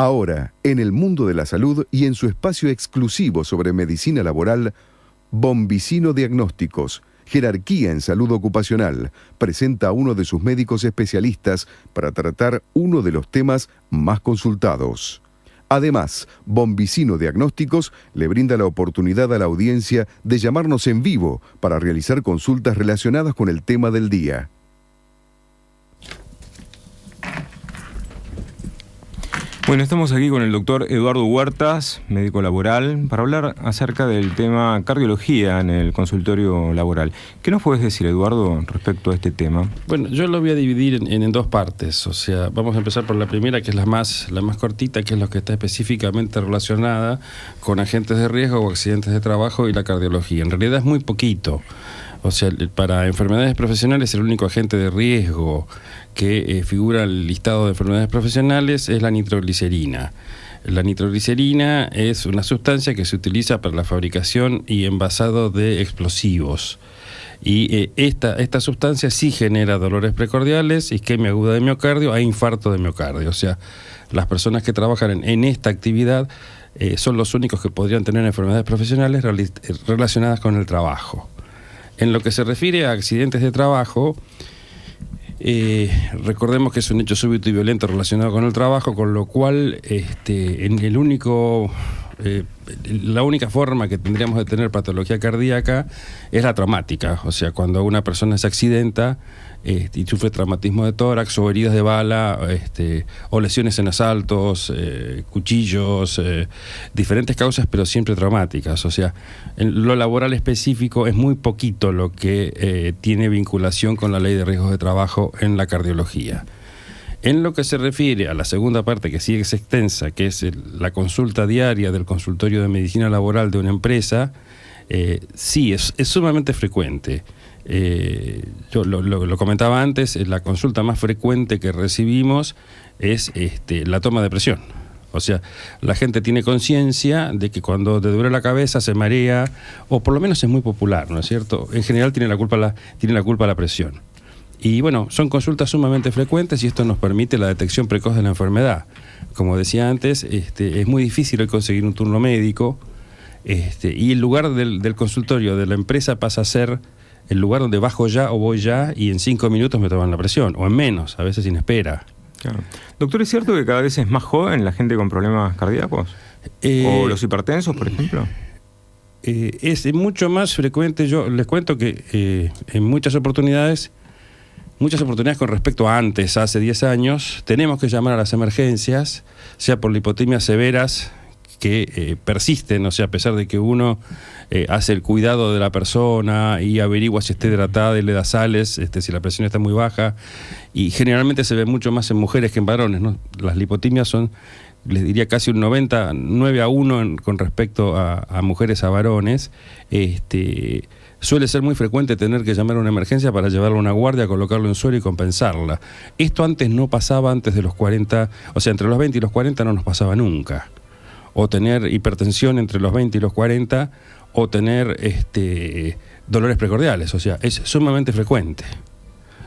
Ahora, en el mundo de la salud y en su espacio exclusivo sobre medicina laboral, Bombicino Diagnósticos, jerarquía en salud ocupacional, presenta a uno de sus médicos especialistas para tratar uno de los temas más consultados. Además, Bombicino Diagnósticos le brinda la oportunidad a la audiencia de llamarnos en vivo para realizar consultas relacionadas con el tema del día. Bueno, estamos aquí con el doctor Eduardo Huertas, médico laboral, para hablar acerca del tema cardiología en el consultorio laboral. ¿Qué nos puedes decir, Eduardo, respecto a este tema? Bueno, yo lo voy a dividir en dos partes. O sea, vamos a empezar por la primera, que es la más cortita, que es la que está específicamente relacionada con agentes de riesgo o accidentes de trabajo y la cardiología. En realidad es muy poquito. O sea, para enfermedades profesionales el único agente de riesgo que figura en el listado de enfermedades profesionales es la nitroglicerina. La nitroglicerina es una sustancia que se utiliza para la fabricación y envasado de explosivos. Y esta sustancia sí genera dolores precordiales, isquemia aguda de miocardio e infarto de miocardio. O sea, las personas que trabajan en esta actividad son los únicos que podrían tener enfermedades profesionales relacionadas con el trabajo. En lo que se refiere a accidentes de trabajo, recordemos que es un hecho súbito y violento relacionado con el trabajo, con lo cual la única forma que tendríamos de tener patología cardíaca es la traumática. O sea, cuando una persona se accidenta y sufre traumatismo de tórax o heridas de bala, o lesiones en asaltos, cuchillos, diferentes causas, pero siempre traumáticas. O sea, en lo laboral específico es muy poquito lo que tiene vinculación con la ley de riesgos de trabajo en la cardiología. En lo que se refiere a la segunda parte, que sí es extensa, que es la consulta diaria del consultorio de medicina laboral de una empresa, sí, es sumamente frecuente. Yo lo comentaba antes, la consulta más frecuente que recibimos es la toma de presión. O sea, la gente tiene conciencia de que cuando te duele la cabeza se marea, o por lo menos es muy popular, ¿no es cierto? En general tiene la culpa la presión. Y bueno, son consultas sumamente frecuentes y esto nos permite la detección precoz de la enfermedad. Como decía antes, es muy difícil hoy conseguir un turno médico, y el lugar del consultorio de la empresa pasa a ser el lugar donde bajo ya o voy ya y en 5 minutos me toman la presión, o en menos, a veces sin espera. Claro. Doctor, ¿es cierto que cada vez es más joven la gente con problemas cardíacos? ¿O los hipertensos, por ejemplo? Es mucho más frecuente. Yo les cuento que en muchas oportunidades con respecto a antes, hace 10 años, tenemos que llamar a las emergencias, sea por lipotemias severas que persisten, o sea, a pesar de que uno hace el cuidado de la persona y averigua si está hidratada y le da sales, si la presión está muy baja, y generalmente se ve mucho más en mujeres que en varones, ¿no? Las lipotemias son, les diría, casi un 99-1 con respecto a mujeres a varones. Suele ser muy frecuente tener que llamar a una emergencia para llevarlo a una guardia, colocarlo en suero y compensarla. Esto antes no pasaba, antes de los 40, o sea, entre los 20 y los 40 no nos pasaba nunca. O tener hipertensión entre los 20 y los 40, o tener dolores precordiales. O sea, es sumamente frecuente.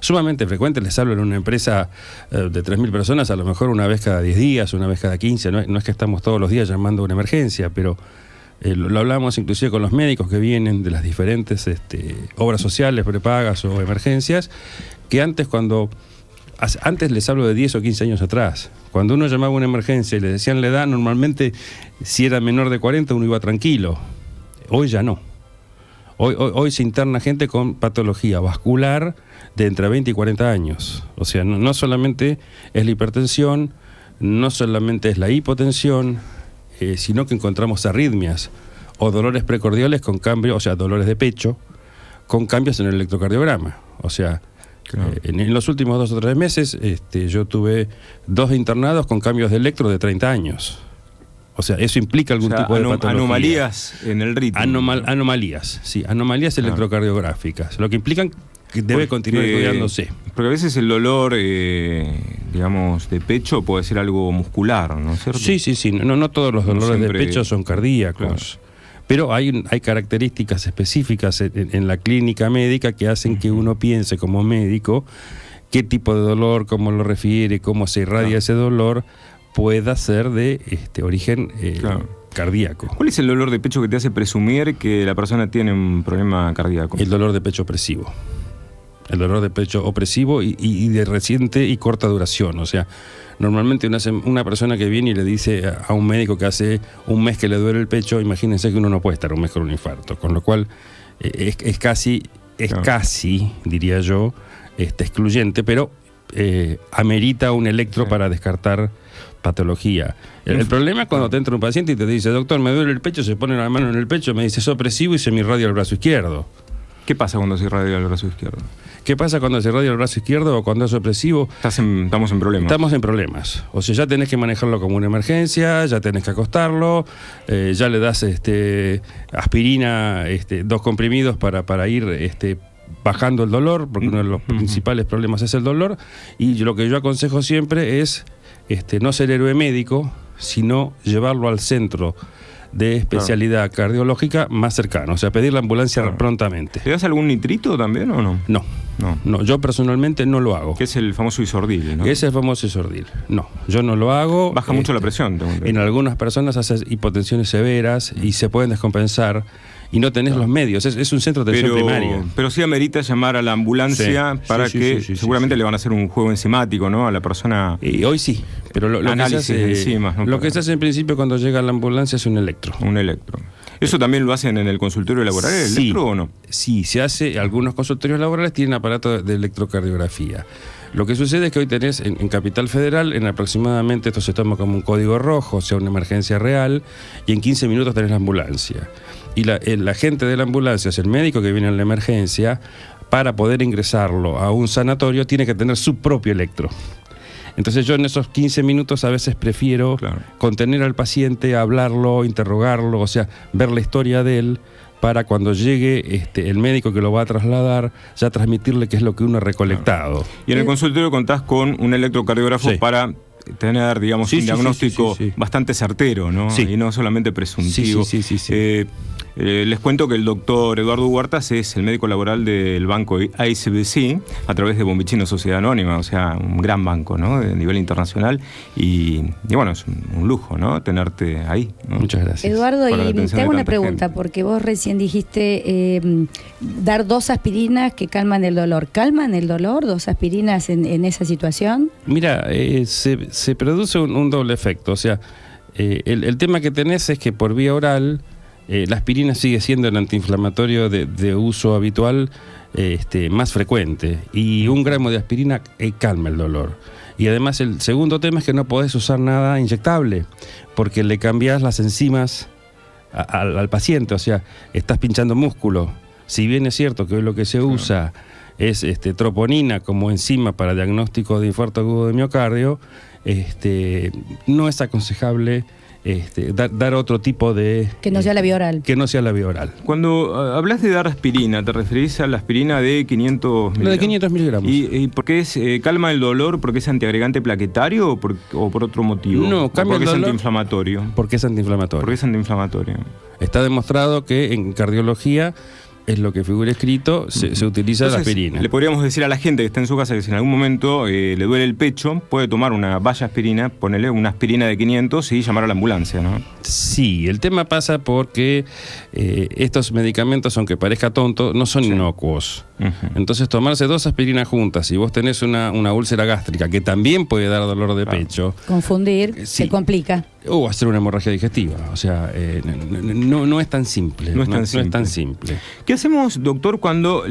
Sumamente frecuente, les hablo en una empresa de 3.000 personas, a lo mejor una vez cada 10 días, una vez cada 15, no es que estamos todos los días llamando a una emergencia, pero lo hablamos inclusive con los médicos que vienen de las diferentes obras sociales, prepagas o emergencias, que antes les hablo de 10 o 15 años atrás, cuando uno llamaba a una emergencia y le decían la edad, normalmente si era menor de 40 uno iba tranquilo. Hoy ya no. Hoy se interna gente con patología vascular de entre 20 y 40 años. O sea, no solamente es la hipertensión, no solamente es la hipotensión, sino que encontramos arritmias o dolores precordiales con cambio, o sea, dolores de pecho, con cambios en el electrocardiograma. O sea, claro. En los últimos 2 o 3 meses yo tuve 2 internados con cambios de electro de 30 años. O sea, eso implica algún tipo de patología. Anomalías en el ritmo. Anomalías electrocardiográficas, lo que implican que debe continuar estudiándose. Porque a veces el dolor, digamos, de pecho puede ser algo muscular, ¿no es cierto? Sí. No todos los dolores de pecho son cardíacos. Claro. Pero hay características específicas en la clínica médica que hacen que uno piense como médico qué tipo de dolor, cómo lo refiere, cómo se irradia ese dolor, pueda ser de origen cardíaco. ¿Cuál es el dolor de pecho que te hace presumir que la persona tiene un problema cardíaco? El dolor de pecho opresivo. El dolor de pecho opresivo y de reciente y corta duración. O sea, normalmente una persona que viene y le dice a un médico que hace un mes que le duele el pecho, imagínense que uno no puede estar un mes con un infarto. Con lo cual es casi, diría yo, excluyente, pero amerita un electro para descartar patología. El problema es cuando te entra un paciente y te dice, doctor, me duele el pecho, se pone la mano en el pecho, me dice, es opresivo y se me irradia el brazo izquierdo. ¿Qué pasa cuando se irradia el brazo izquierdo? ¿Qué pasa cuando se irradia el brazo izquierdo o cuando es opresivo? Estamos en problemas. Estamos en problemas. O sea, ya tenés que manejarlo como una emergencia, ya tenés que acostarlo, ya le das aspirina, 2 comprimidos para ir bajando el dolor, porque uno de los principales problemas es el dolor. Y lo que yo aconsejo siempre es no ser héroe médico, sino llevarlo al centro de especialidad cardiológica más cercano, o sea, pedir la ambulancia prontamente. ¿Le das algún nitrito también o no? No, yo personalmente no lo hago. Que es el famoso Isordil, ¿no? Es el famoso Isordil. No, yo no lo hago. Baja mucho la presión. En algunas personas hace hipotensiones severas y se pueden descompensar y no tenés los medios. Es un centro de atención primaria. Pero sí amerita llamar a la ambulancia para que seguramente le van a hacer un juego enzimático, ¿no? A la persona. Y hoy sí, pero lo que se hace en principio cuando llega la ambulancia es un electro. Un electro. ¿Eso también lo hacen en el consultorio laboral, el electro o no? Sí, se hace. Algunos consultorios laborales tienen aparato de electrocardiografía. Lo que sucede es que hoy tenés en Capital Federal, en aproximadamente, esto se toma como un código rojo, o sea, una emergencia real, y en 15 minutos tenés la ambulancia. Y la gente de la ambulancia, es el médico que viene en la emergencia, para poder ingresarlo a un sanatorio, tiene que tener su propio electro. Entonces yo en esos 15 minutos a veces prefiero contener al paciente, hablarlo, interrogarlo, o sea, ver la historia de él, para cuando llegue el médico que lo va a trasladar, ya transmitirle qué es lo que uno ha recolectado. Y en el consultorio contás con un electrocardiógrafo para tener, digamos, un diagnóstico bastante certero, ¿no? Sí. Y no solamente presuntivo. Les cuento que el doctor Eduardo Huertas es el médico laboral del banco ICBC a través de Bombicino Sociedad Anónima, o sea, un gran banco, ¿no? De nivel internacional y bueno, es un lujo, ¿no? Tenerte ahí, ¿no? Muchas gracias. Eduardo, y te hago una pregunta, porque vos recién dijiste dar 2 aspirinas que calman el dolor. ¿Calman el dolor 2 aspirinas en esa situación? Mira, se produce un doble efecto, o sea, el tema que tenés es que por vía oral la aspirina sigue siendo el antiinflamatorio de uso habitual más frecuente, y 1 gramo de aspirina calma el dolor. Y además el segundo tema es que no podés usar nada inyectable, porque le cambiás las enzimas al paciente, o sea, estás pinchando músculo. Si bien es cierto que hoy lo que se usa es troponina como enzima para diagnóstico de infarto agudo de miocardio, no es aconsejable dar otro tipo de... Que no sea la vía oral. Que no sea la vía oral. Cuando hablas de dar aspirina, ¿te referís a la aspirina de 500 miligramos? Lo de 500 miligramos. ¿Y por qué calma el dolor? ¿Porque es antiagregante plaquetario o por otro motivo? No, cambia el dolor. ¿Porque es antiinflamatorio? Porque es antiinflamatorio. Porque es antiinflamatorio. Está demostrado que en cardiología, es lo que figura escrito, se utiliza. Entonces, la aspirina. Le podríamos decir a la gente que está en su casa que si en algún momento le duele el pecho, puede tomar una valla aspirina, ponerle una aspirina de 500 y llamar a la ambulancia, ¿no? Sí, el tema pasa porque estos medicamentos, aunque parezca tonto, no son inocuos. Entonces tomarse 2 aspirinas juntas, si vos tenés una úlcera gástrica que también puede dar dolor de pecho, confundir, se complica. O hacer una hemorragia digestiva. O sea, no es tan simple. No es tan simple. ¿Qué hacemos, doctor, cuando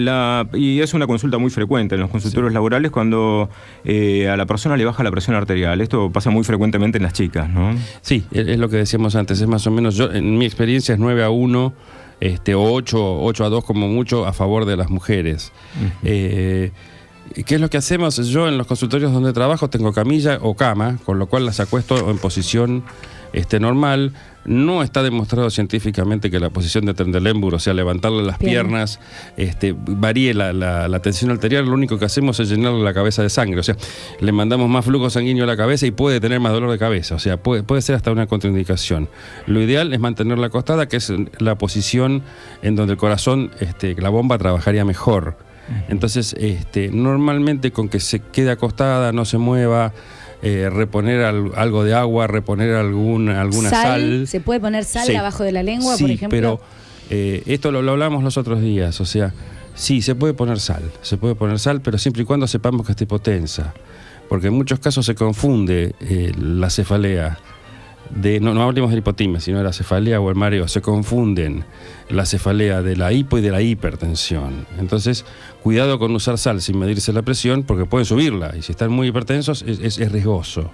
y es una consulta muy frecuente en los consultorios laborales, cuando a la persona le baja la presión arterial? Esto pasa muy frecuentemente en las chicas, ¿no? Sí, es lo que decíamos antes. Es más o menos, en mi experiencia es 9-1, o 8-2 como mucho a favor de las mujeres. ¿Qué es lo que hacemos? Yo en los consultorios donde trabajo tengo camilla o cama, con lo cual las acuesto en posición normal. No está demostrado científicamente que la posición de Trendelenburg, o sea, levantarle las piernas, varíe la tensión arterial. Lo único que hacemos es llenarle la cabeza de sangre, o sea, le mandamos más flujo sanguíneo a la cabeza y puede tener más dolor de cabeza, o sea, puede ser hasta una contraindicación. Lo ideal es mantenerla acostada, que es la posición en donde el corazón, la bomba trabajaría mejor. Entonces, normalmente con que se quede acostada, no se mueva, reponer algo de agua, reponer alguna sal. ¿Se puede poner sal Sí. abajo de la lengua, Sí, por ejemplo? pero esto lo hablamos los otros días, o sea, sí, se puede poner sal, pero siempre y cuando sepamos que está hipotensa, porque en muchos casos se confunde la cefalea, no hablemos de la hipotimia, sino de la cefalea o el mareo, se confunden la cefalea de la hipo y de la hipertensión. Entonces, cuidado con usar sal sin medirse la presión, porque pueden subirla, y si están muy hipertensos es riesgoso.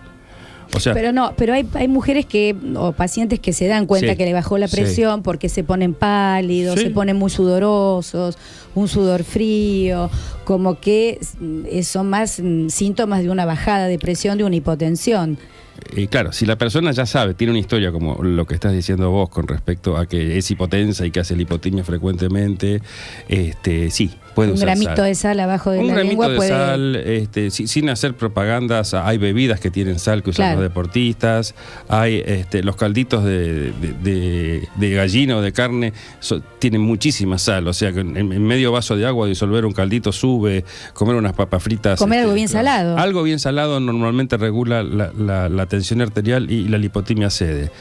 O sea, pero hay mujeres o pacientes que se dan cuenta Sí, que le bajó la presión porque se ponen pálidos, Sí. se ponen muy sudorosos, un sudor frío, como que son más síntomas de una bajada de presión, de una hipotensión. Claro, si la persona ya sabe, tiene una historia como lo que estás diciendo vos con respecto a que es hipotensa y que hace lipotimia frecuentemente, sí, puede Un usar gramito sal. de sal abajo de Un la gramito lengua de puede... sal, sin hacer propagandas. Hay bebidas que tienen sal que usan Claro. los deportistas, hay los calditos de gallina o de carne tienen muchísima sal, o sea que en medio vaso de agua disolver un caldito sube, comer unas papas fritas. Comer algo bien salado. Algo bien salado normalmente regula la tensión arterial y la lipotimia cede.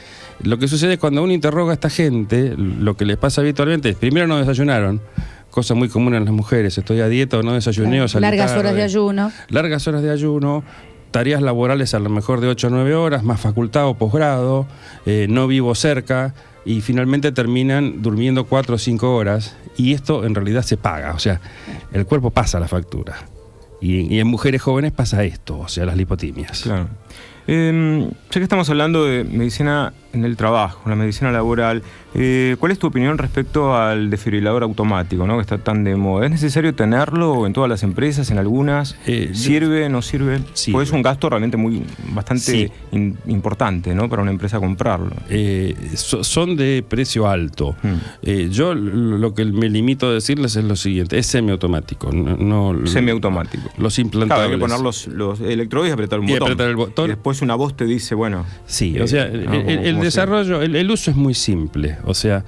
Lo que sucede es cuando uno interroga a esta gente, lo que les pasa habitualmente es, primero no desayunaron, cosa muy común en las mujeres, estoy a dieta o no desayuné o salí Largas tarde. horas de ayuno. Largas horas de ayuno, tareas laborales a lo mejor de 8 o 9 horas, más facultad o posgrado, no vivo cerca, y finalmente terminan durmiendo 4 o 5 horas, y esto en realidad se paga, o sea, el cuerpo pasa la factura. Y en mujeres jóvenes pasa esto, o sea, las lipotimias. Claro. Ya que estamos hablando de medicina en el trabajo, la medicina laboral, ¿cuál es tu opinión respecto al desfibrilador automático, ¿no? Que está tan de moda? ¿Es necesario tenerlo en todas las empresas, en algunas? ¿Sirve, no sirve? Sirve. Pues es un gasto realmente bastante Sí. importante, ¿no? Para una empresa comprarlo. Son de precio alto. Yo lo que me limito a decirles es lo siguiente: es semiautomático. Semiautomático. Los implantables. Claro, hay que poner los electrodos y apretar un Y botón. apretar el botón. Y después una voz te dice, bueno... Sí, o sea, el desarrollo, el uso es muy simple. O sea,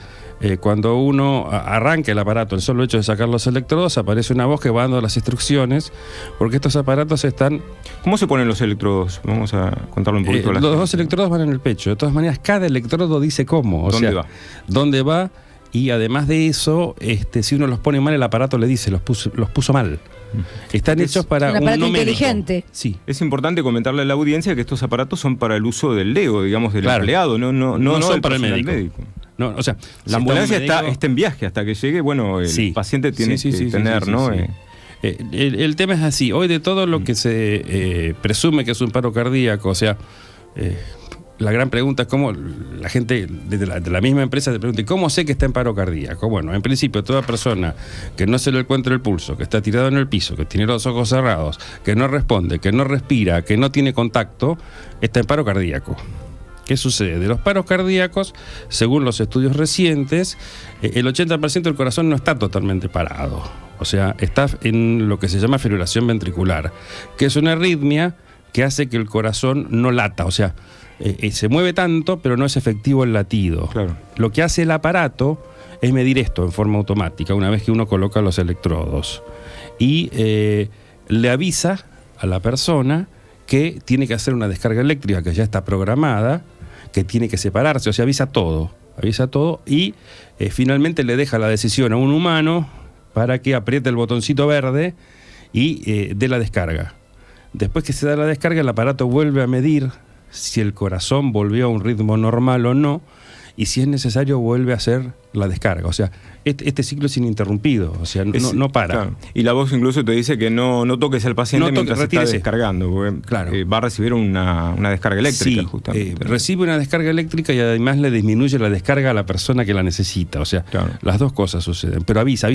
cuando uno arranca el aparato, el solo hecho de sacar los electrodos, aparece una voz que va dando las instrucciones, porque estos aparatos están... ¿Cómo se ponen los electrodos? Vamos a contarlo un poquito a la los gente. dos electrodos van en el pecho. De todas maneras, cada electrodo dice cómo. O ¿Dónde sea, va? ¿Dónde va? Y además de eso, si uno los pone mal, el aparato le dice, los puso mal. Están hechos para un aparato numérico. inteligente. Sí. Es importante comentarle a la audiencia que estos aparatos son para el uso del Lego, digamos, del Claro. empleado, no son del para el personal médico. No, o sea, La ambulancia si está un está en viaje hasta que llegue, bueno, el Sí. paciente tiene Sí, que tener, sí, ¿no? sí. El tema es así. Hoy de todo lo que se presume que es un paro cardíaco, o sea, la gran pregunta es cómo la gente de la misma empresa te pregunta, ¿cómo sé que está en paro cardíaco? Bueno, en principio toda persona que no se le encuentra el pulso, que está tirado en el piso, que tiene los ojos cerrados, que no responde, que no respira, que no tiene contacto, está en paro cardíaco. ¿Qué sucede? De los paros cardíacos, según los estudios recientes, el 80% del corazón no está totalmente parado. O sea, está en lo que se llama fibrilación ventricular, que es una arritmia que hace que el corazón no lata. O sea, se mueve tanto, pero no es efectivo el latido. Claro. Lo que hace el aparato es medir esto en forma automática, una vez que uno coloca los electrodos. Y le avisa a la persona que tiene que hacer una descarga eléctrica que ya está programada, que tiene que separarse, o sea, avisa todo y finalmente le deja la decisión a un humano para que apriete el botoncito verde y dé la descarga. Después que se da la descarga, el aparato vuelve a medir si el corazón volvió a un ritmo normal o no, y si es necesario vuelve a hacer la descarga. O sea, este ciclo es ininterrumpido, o sea, no para. Claro. Y la voz incluso te dice que no toques al paciente mientras está retírese. descargando, porque Claro. va a recibir una descarga eléctrica, Sí, justamente. recibe una descarga eléctrica y además le disminuye la descarga a la persona que la necesita. O sea, Claro. las dos cosas suceden. Pero avisa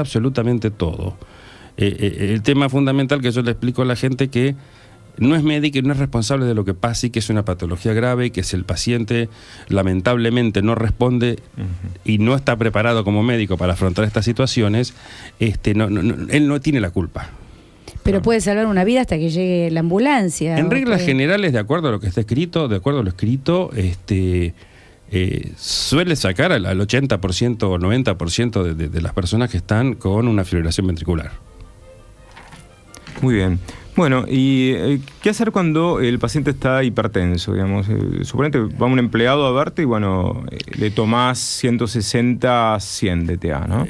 absolutamente todo. El tema fundamental que yo le explico a la gente que no es médico y no es responsable de lo que pasa y que es una patología grave y que si el paciente lamentablemente no responde y no está preparado como médico para afrontar estas situaciones, él no tiene la culpa. Pero puede salvar una vida hasta que llegue la ambulancia. En o reglas puede- generales, de acuerdo a lo que está escrito, suele sacar al 80% o 90% de las personas que están con una fibrilación ventricular. Muy bien. Bueno, ¿y qué hacer cuando el paciente está hipertenso? Digamos, suponete va un empleado a verte y bueno, le tomás 160, 100 de TA, ¿no?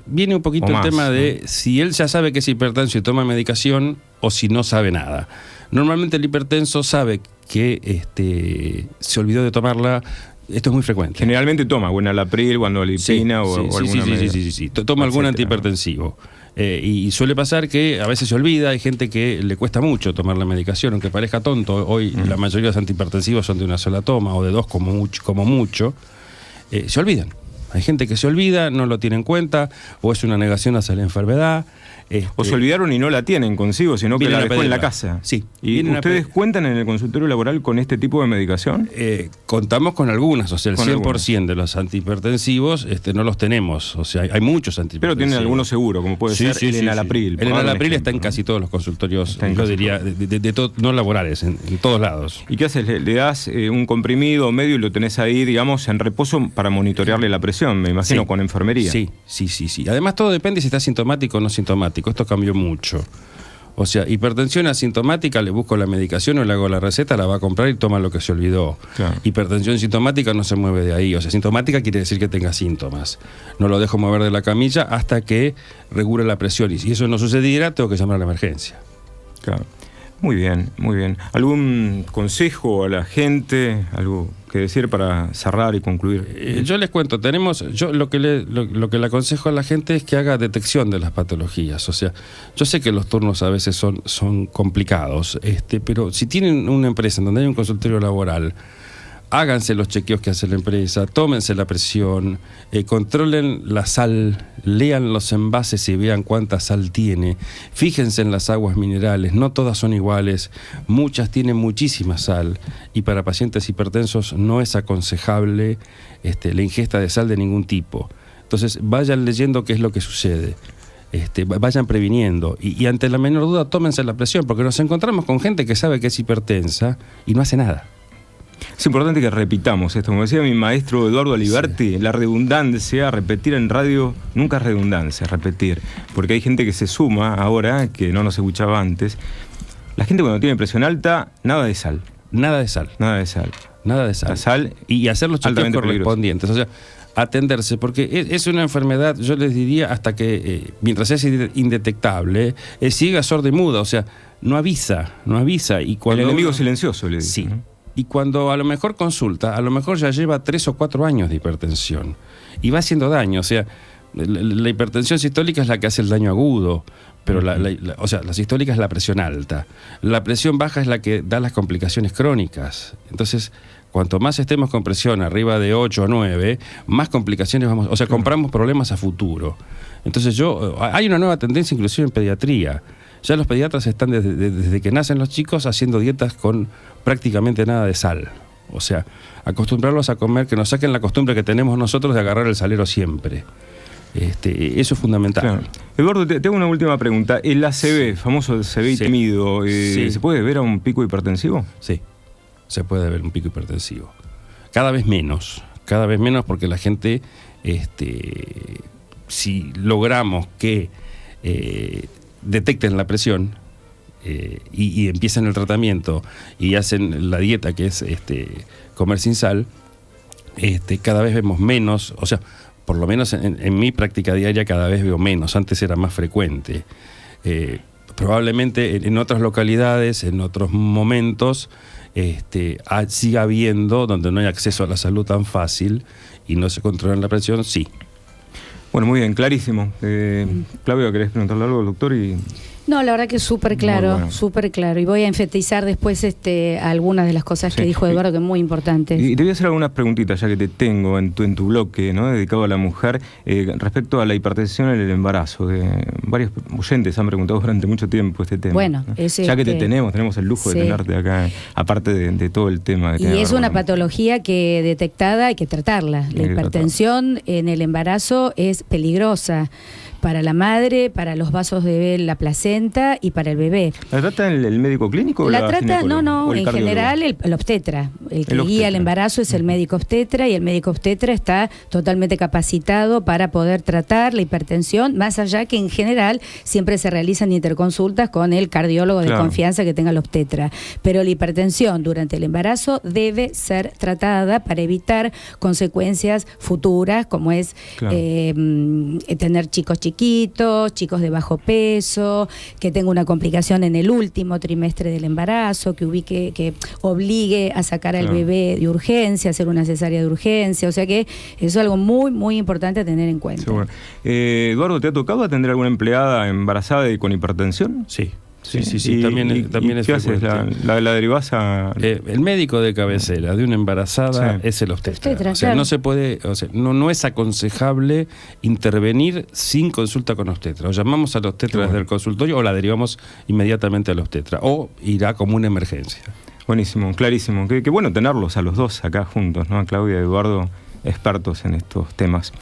Viene un poquito el tema de si él ya sabe que es hipertenso y toma medicación o si no sabe nada. Normalmente el hipertenso sabe que se olvidó de tomarla. Esto es muy frecuente. Generalmente toma Enalapril, guanidolipina o alguna sí. Toma algún antihipertensivo. Y suele pasar que a veces se olvida, hay gente que le cuesta mucho tomar la medicación, aunque parezca tonto. Hoy la mayoría de los antihipertensivos son de una sola toma o de dos como mucho. Se olvidan. Hay gente que se olvida, no lo tiene en cuenta, o es una negación hacia la enfermedad. O se olvidaron y no la tienen consigo, sino que la dejó en la casa. Sí. ¿Y ustedes cuentan en el consultorio laboral con este tipo de medicación? Contamos con algunas, o sea, el 100% de los antihipertensivos no los tenemos. O sea, hay muchos antihipertensivos. Pero tienen algunos seguro, como puede ser el Enalapril. El Enalapril está en casi todos los consultorios, yo diría, no laborales, en todos lados. ¿Y qué haces? ¿Le das un comprimido medio y lo tenés ahí, digamos, en reposo para monitorearle la presión, me imagino, con enfermería? Sí. Además, todo depende si está sintomático o no sintomático. Esto cambió mucho. O sea, hipertensión asintomática, le busco la medicación o le hago la receta, la va a comprar y toma lo que se olvidó. Claro. Hipertensión sintomática no se mueve de ahí. O sea, sintomática quiere decir que tenga síntomas. No lo dejo mover de la camilla hasta que regule la presión. Y si eso no sucediera, tengo que llamar a la emergencia. Claro. Muy bien, muy bien. ¿Algún consejo a la gente? ¿Algo que decir para cerrar y concluir? Yo les cuento, yo lo que le aconsejo a la gente es que haga detección de las patologías. O sea, yo sé que los turnos a veces son complicados, pero si tienen una empresa en donde hay un consultorio laboral, háganse los chequeos que hace la empresa, tómense la presión, controlen la sal, lean los envases y vean cuánta sal tiene, fíjense en las aguas minerales, no todas son iguales, muchas tienen muchísima sal y para pacientes hipertensos no es aconsejable la ingesta de sal de ningún tipo. Entonces vayan leyendo qué es lo que sucede. Vayan previniendo y ante la menor duda tómense la presión, porque nos encontramos con gente que sabe que es hipertensa y no hace nada. Es importante que repitamos esto, como decía mi maestro Eduardo Aliberti, la redundancia, repetir en radio nunca es redundancia, repetir, porque hay gente que se suma ahora, que no nos escuchaba antes. La gente cuando tiene presión alta, nada de sal. Nada de sal. La sal y hacer los chequeos correspondientes, o sea, atenderse, porque es una enfermedad, yo les diría, hasta que mientras es indetectable, es ciega, sorda y muda, o sea, no avisa. Y cuando el enemigo silencioso, le digo. Sí. Y cuando a lo mejor consulta, a lo mejor ya lleva 3 o 4 años de hipertensión y va haciendo daño. O sea, la hipertensión sistólica es la que hace el daño agudo, pero la sistólica es la presión alta. La presión baja es la que da las complicaciones crónicas. Entonces, cuanto más estemos con presión arriba de 8 o 9, más complicaciones vamos... O sea, compramos problemas a futuro. Entonces hay una nueva tendencia inclusive en pediatría. Ya los pediatras están desde que nacen los chicos haciendo dietas con prácticamente nada de sal. O sea, acostumbrarlos a comer, que nos saquen la costumbre que tenemos nosotros de agarrar el salero siempre. Eso es fundamental. Claro. Eduardo, te hago una última pregunta. El ACV, famoso ACV temido, ¿se puede ver a un pico hipertensivo? Sí, se puede ver un pico hipertensivo. Cada vez menos porque la gente, si logramos que detecten la presión y empiezan el tratamiento y hacen la dieta que es comer sin sal, cada vez vemos menos, o sea, por lo menos en mi práctica diaria cada vez veo menos, antes era más frecuente. Probablemente en otras localidades, en otros momentos, siga habiendo, donde no hay acceso a la salud tan fácil y no se controla la presión, sí. Bueno, muy bien, clarísimo. Claudia, ¿querés preguntarle algo al doctor? No, la verdad que es súper claro, bueno. súper claro. Y voy a enfatizar después algunas de las cosas que dijo Eduardo, que es muy importantes. Y te voy a hacer algunas preguntitas, ya que te tengo en tu bloque, ¿no?, dedicado a la mujer, respecto a la hipertensión en el embarazo. Varios oyentes han preguntado durante mucho tiempo este tema. Bueno, ¿no? Ya que te tenemos el lujo de tenerte acá, aparte de todo el tema. Y es una patología que detectada hay que tratarla. La hipertensión en el embarazo es peligrosa. para la madre, para los vasos de la placenta y para el bebé. ¿La trata el médico clínico o la trata? No, en cardiólogo? general el obstetra. El que guía el embarazo es el médico obstetra, y el médico obstetra está totalmente capacitado para poder tratar la hipertensión, más allá que en general siempre se realizan interconsultas con el cardiólogo de confianza que tenga el obstetra. Pero la hipertensión durante el embarazo debe ser tratada para evitar consecuencias futuras, como es tener chicos chiquitos, chicos de bajo peso, que tenga una complicación en el último trimestre del embarazo, que obligue a sacar al bebé de urgencia, hacer una cesárea de urgencia. O sea que eso es algo muy, muy importante a tener en cuenta. Seguro. Eduardo, ¿te ha tocado atender a alguna empleada embarazada y con hipertensión? Sí. También es ¿qué haces? ¿La derivás a...? El médico de cabecera de una embarazada es el obstetra. O sea, no se puede, no es aconsejable intervenir sin consulta con obstetra. O llamamos al obstetra desde el consultorio o la derivamos inmediatamente al obstetra. O irá como una emergencia. Buenísimo, clarísimo. Qué bueno tenerlos a los dos acá juntos, ¿no? A Claudia y Eduardo, expertos en estos temas.